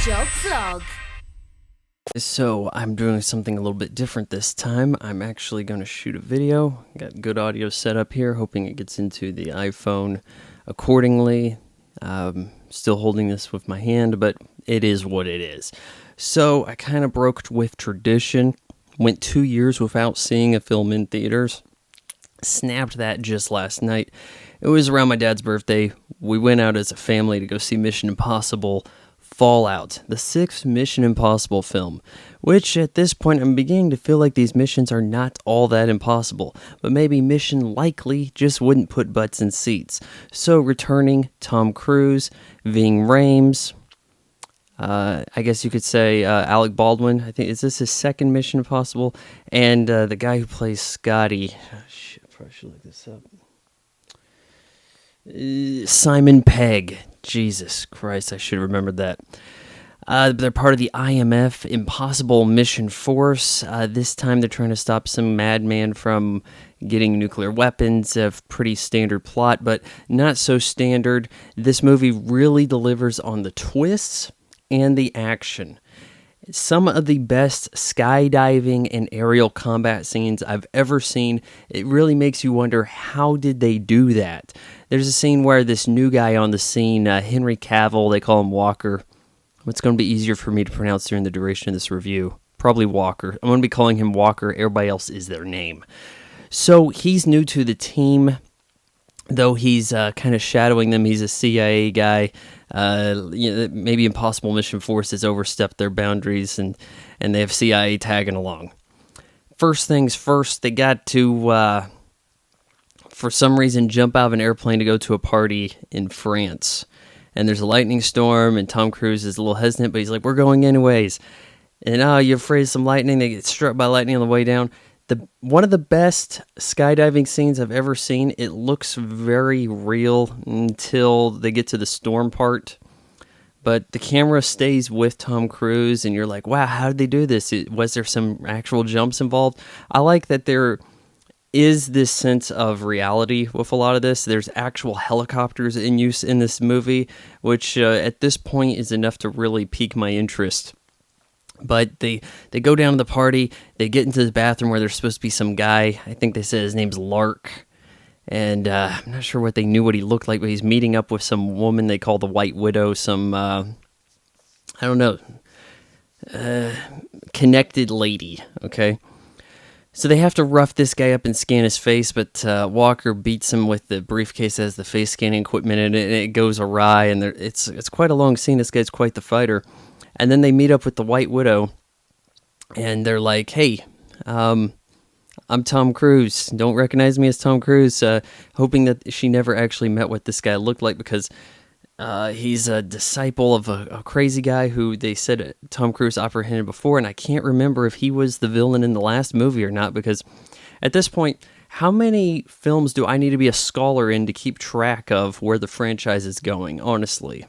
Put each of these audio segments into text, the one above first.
Job Vlog. So I'm doing something a little bit different this time. I'm actually going to shoot a video. Got good audio set up here, hoping it gets into the iPhone accordingly. Still holding this with my hand, but it is what it is. So I kind of broke with tradition. Went 2 years without seeing a film in theaters. Snapped that just last night. It was around my dad's birthday. We went out as a family to go see Mission Impossible Fallout, the 6th Mission Impossible film, which at this point I'm beginning to feel like these missions are not all that impossible, but maybe Mission Likely just wouldn't put butts in seats. So returning Tom Cruise, Ving Rhames, I guess you could say Alec Baldwin. I think, is this his second Mission Impossible? And the guy who plays Scotty. Oh, shit, I probably should look this up. Simon Pegg. Jesus Christ, I should have remembered that. They're part of the IMF Impossible Mission Force. This time they're trying to stop some madman from getting nuclear weapons. A pretty standard plot, but not so standard. This movie really delivers on the twists and the action. Some of the best skydiving and aerial combat scenes I've ever seen. It really makes you wonder, how did they do that? There's a scene where this new guy on the scene, Henry Cavill, they call him Walker. It's going to be easier for me to pronounce during the duration of this review. Probably Walker. I'm going to be calling him Walker. Everybody else is their name. So he's new to the team, though he's kind of shadowing them. He's a CIA guy. Maybe Impossible Mission Force has overstepped their boundaries, and they have CIA tagging along. First things first, they got to, for some reason, jump out of an airplane to go to a party in France. And there's a lightning storm, and Tom Cruise is a little hesitant, but he's like, we're going anyways. And, you're afraid of some lightning? They get struck by lightning on the way down. One of the best skydiving scenes I've ever seen. It looks very real until they get to the storm part. But the camera stays with Tom Cruise, and you're like, wow, how did they do this? Was there some actual jumps involved? I like that there is this sense of reality with a lot of this. There's actual helicopters in use in this movie, which at this point is enough to really pique my interest. But they go down to the party, they get into the bathroom where there's supposed to be some guy. I think they said his name's Lark. And I'm not sure what they knew what he looked like, but he's meeting up with some woman they call the White Widow, some, I don't know, connected lady, okay? So they have to rough this guy up and scan his face, but Walker beats him with the briefcase that has the face scanning equipment in it, and it goes awry, and it's quite a long scene. This guy's quite the fighter. And then they meet up with the White Widow, and they're like, hey, I'm Tom Cruise. Don't recognize me as Tom Cruise. Hoping that she never actually met what this guy looked like, because he's a disciple of a crazy guy who they said Tom Cruise apprehended before, and I can't remember if he was the villain in the last movie or not, because at this point, how many films do I need to be a scholar in to keep track of where the franchise is going, honestly?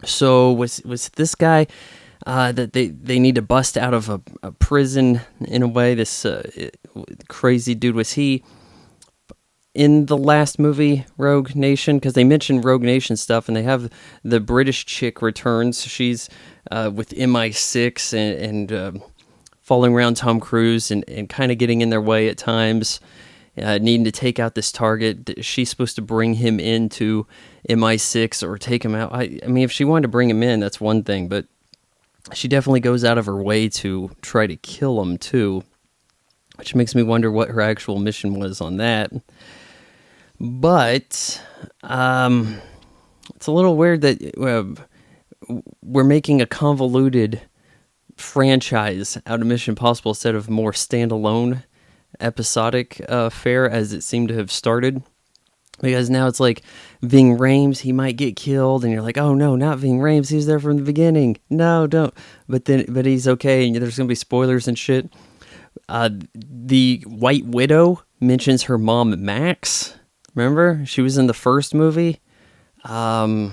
So was this guy that they need to bust out of a prison in a way, this crazy dude, was he in the last movie, Rogue Nation? Because they mentioned Rogue Nation stuff, and they have the British chick returns. She's with MI6 and following around Tom Cruise and kind of getting in their way at times, needing to take out this target. She's supposed to bring him into MI6 or take him out. I mean, if she wanted to bring him in, that's one thing, but she definitely goes out of her way to try to kill him too, which makes me wonder what her actual mission was on that. But it's a little weird that we're making a convoluted franchise out of Mission Impossible instead of more standalone episodic fare as it seemed to have started. Because now it's like Ving Rhames, he might get killed, and you're like, oh no, not Ving Rhames, he was there from the beginning. No, don't. But he's okay, and there's gonna be spoilers and shit. The White Widow mentions her mom, Max. Remember? She was in the first movie. Trying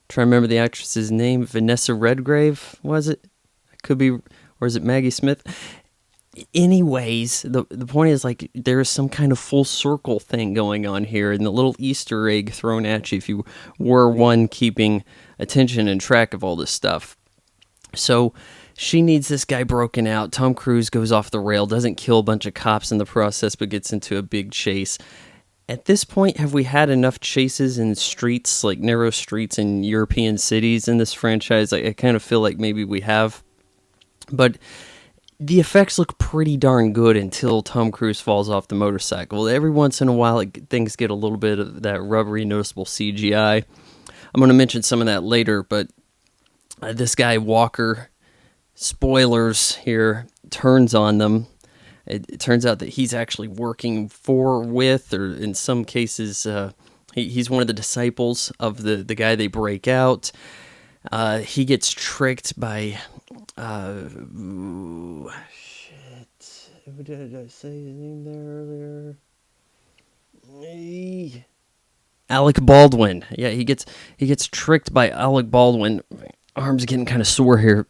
to remember the actress's name. Vanessa Redgrave, was it? Could be, or is it Maggie Smith? anyways, the point is, like, there is some kind of full circle thing going on here, and the little Easter egg thrown at you if you were one keeping attention and track of all this stuff. So she needs this guy broken out. Tom Cruise goes off the rail, doesn't kill a bunch of cops in the process, but gets into a big chase. At this point, have we had enough chases in streets, like narrow streets in European cities in this franchise? I kind of feel like maybe we have. But the effects look pretty darn good until Tom Cruise falls off the motorcycle. Every once in a while, things get a little bit of that rubbery, noticeable CGI. I'm going to mention some of that later, but this guy, Walker, spoilers here, turns on them. It turns out that he's actually working with, or in some cases, he's one of the disciples of the guy they break out. He gets tricked by... Did I say his name there earlier? Alec Baldwin. Yeah, he gets tricked by Alec Baldwin. Arms getting kind of sore here.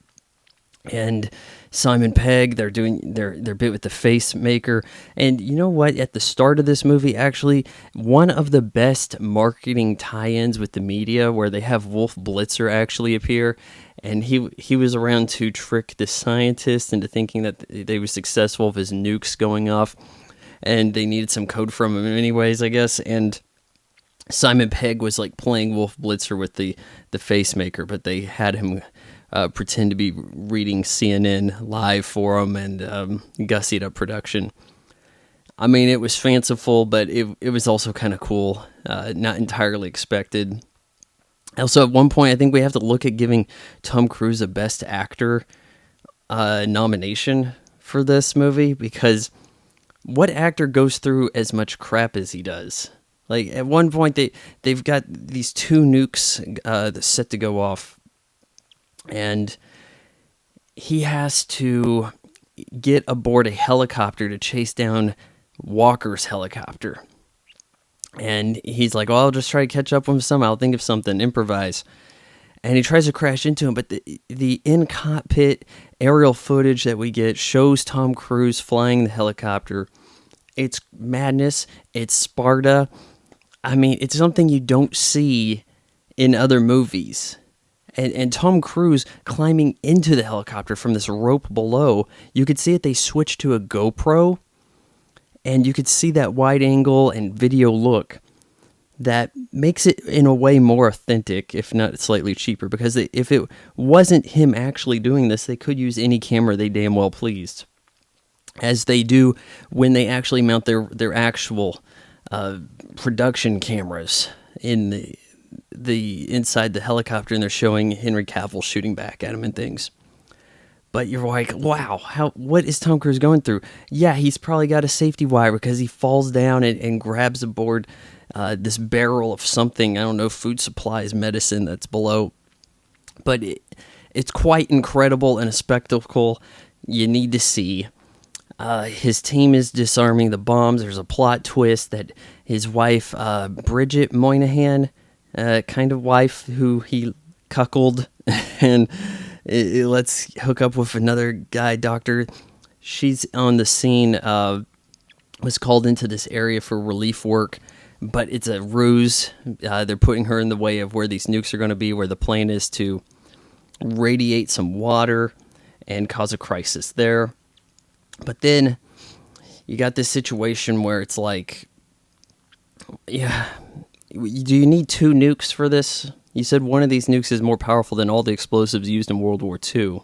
And Simon Pegg, they're doing their bit with the face maker. And you know what? At the start of this movie, actually, one of the best marketing tie-ins with the media, where they have Wolf Blitzer actually appear, and he was around to trick the scientists into thinking that they were successful with his nukes going off, and they needed some code from him anyways, I guess. And Simon Pegg was like playing Wolf Blitzer with the face maker, but they had him pretend to be reading CNN live for him and gussied up production. I mean, it was fanciful, but it was also kind of cool, not entirely expected. Also, at one point, I think we have to look at giving Tom Cruise a Best Actor nomination for this movie, because what actor goes through as much crap as he does? Like, at one point, they've got these 2 nukes that's set to go off, and he has to get aboard a helicopter to chase down Walker's helicopter. And he's like, well, I'll just try to catch up with him somehow. I'll think of something, improvise. And he tries to crash into him, but the in-cockpit aerial footage that we get shows Tom Cruise flying the helicopter. It's madness. It's Sparta. I mean, it's something you don't see in other movies. And Tom Cruise climbing into the helicopter from this rope below, you could see it. They switched to a GoPro, and you could see that wide angle and video look that makes it in a way more authentic, if not slightly cheaper, because if it wasn't him actually doing this, they could use any camera they damn well pleased, as they do when they actually mount their actual production cameras in the inside the helicopter, and they're showing Henry Cavill shooting back at him and things. But you're like, wow, what is Tom Cruise going through? Yeah, he's probably got a safety wire because he falls down and grabs aboard this barrel of something. I don't know, food supplies, medicine that's below. But it's quite incredible and a spectacle you need to see. His team is disarming the bombs. There's a plot twist that his wife, Bridget Moynihan, kind of wife who he cuckolded and let's hook up with another guy, doctor. She's on the scene, was called into this area for relief work, but it's a ruse. They're putting her in the way of where these nukes are going to be, where the plan is to radiate some water and cause a crisis there. But then you got this situation where it's like, yeah, do you need 2 nukes for this? You said one of these nukes is more powerful than all the explosives used in World War II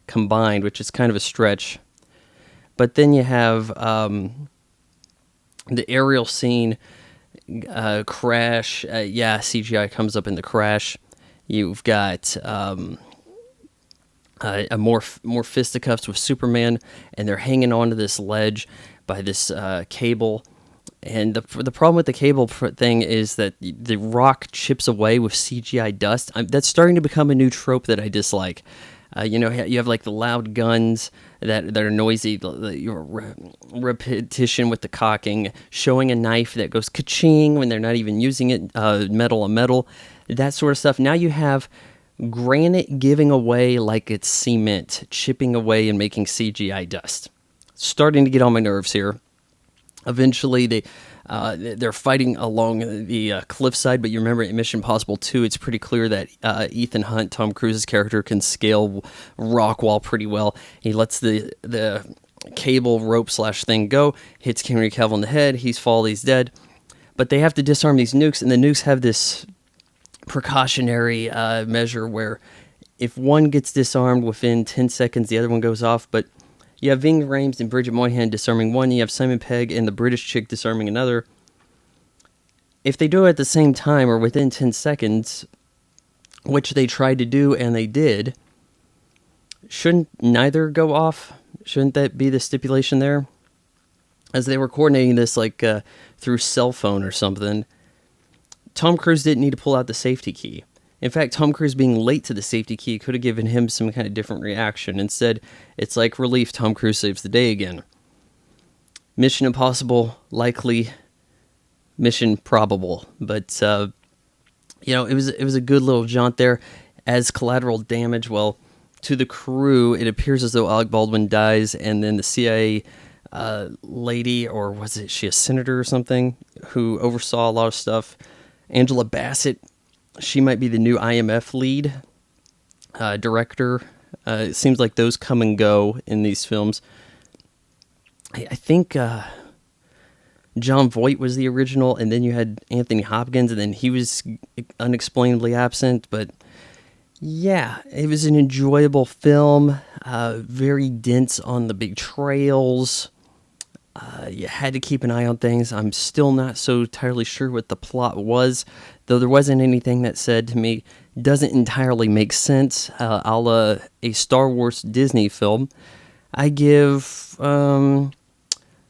combined, which is kind of a stretch. But then you have the aerial scene, crash. CGI comes up in the crash. You've got more fisticuffs with Superman, and they're hanging onto this ledge by this cable. And the problem with the cable thing is that the rock chips away with CGI dust. That's starting to become a new trope that I dislike. You have like the loud guns that are noisy, repetition with the cocking, showing a knife that goes ka-ching when they're not even using it, metal on metal, that sort of stuff. Now you have granite giving away like it's cement, chipping away and making CGI dust. starting to get on my nerves here. Eventually, they're fighting along the cliffside, but you remember in Mission Impossible 2, it's pretty clear that Ethan Hunt, Tom Cruise's character, can scale rock wall pretty well. He lets the cable rope / thing go, hits Henry Cavill in the head, he's dead. But they have to disarm these nukes, and the nukes have this precautionary measure where if one gets disarmed within 10 seconds, the other one goes off. But you have Ving Rhames and Bridget Moynihan disarming one. You have Simon Pegg and the British chick disarming another. If they do it at the same time or within 10 seconds, which they tried to do and they did, shouldn't neither go off? Shouldn't that be the stipulation there? As they were coordinating this through cell phone or something, Tom Cruise didn't need to pull out the safety key. In fact, Tom Cruise being late to the safety key could have given him some kind of different reaction. Instead, it's like relief, Tom Cruise saves the day again. Mission Impossible, likely. Mission probable. But, it was a good little jaunt there. As collateral damage, well, to the crew, it appears as though Alec Baldwin dies, and then the CIA lady, or was it she a senator or something, who oversaw a lot of stuff, Angela Bassett, she might be the new IMF lead director. It seems like those come and go in these films. I think John Voight was the original, and then you had Anthony Hopkins, and then he was unexplainably absent. But yeah, it was an enjoyable film, very dense on the betrayals. You had to keep an eye on things. I'm still not so entirely sure what the plot was, though there wasn't anything that said to me doesn't entirely make sense, a la a Star Wars Disney film. I give, how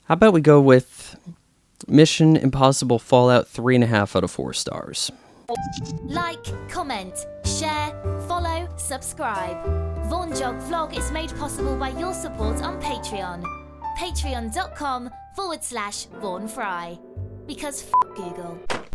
about we go with Mission Impossible Fallout 3.5 out of 4 stars. Like, comment, share, follow, subscribe. Vaughan Jog Vlog is made possible by your support on Patreon. Patreon.com/Vaughan Fry. Because Google.